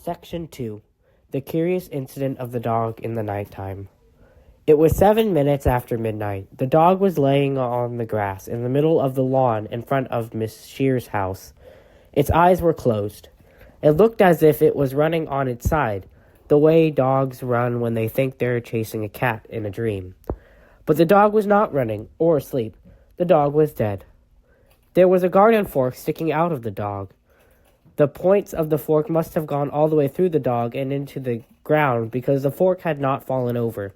Section 2. The Curious Incident of the Dog in the Nighttime. It was 7 minutes after midnight. The dog was laying on the grass in the middle of the lawn in front of Miss Shear's house. Its eyes were closed. It looked as if it was running on its side, the way dogs run when they think they're chasing a cat in a dream. But the dog was not running or asleep. The dog was dead. There was a garden fork sticking out of the dog. The points of the fork must have gone all the way through the dog and into the ground because the fork had not fallen over.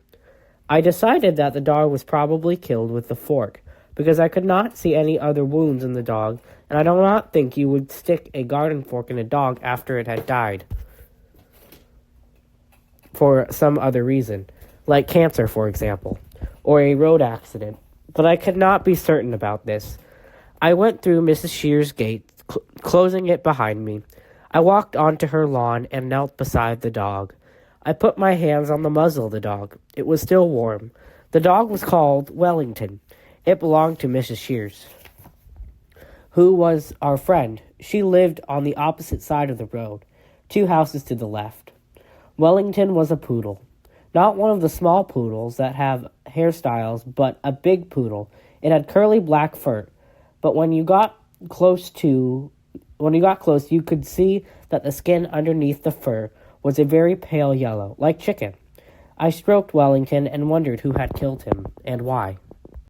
I decided that the dog was probably killed with the fork because I could not see any other wounds in the dog, and I do not think you would stick a garden fork in a dog after it had died for some other reason, like cancer, for example, or a road accident. But I could not be certain about this. I went through Mrs. Shear's gate, closing it behind me. I walked onto her lawn and knelt beside the dog. I put my hands on the muzzle of the dog. It was still warm. The dog was called Wellington. It belonged to Mrs. Shears, who was our friend. She lived on the opposite side of the road, 2 houses to the left. Wellington was a poodle. Not one of the small poodles that have hairstyles, but a big poodle. It had curly black fur, but when you got close, you could see that the skin underneath the fur was a very pale yellow, like chicken. I stroked Wellington and wondered who had killed him and why.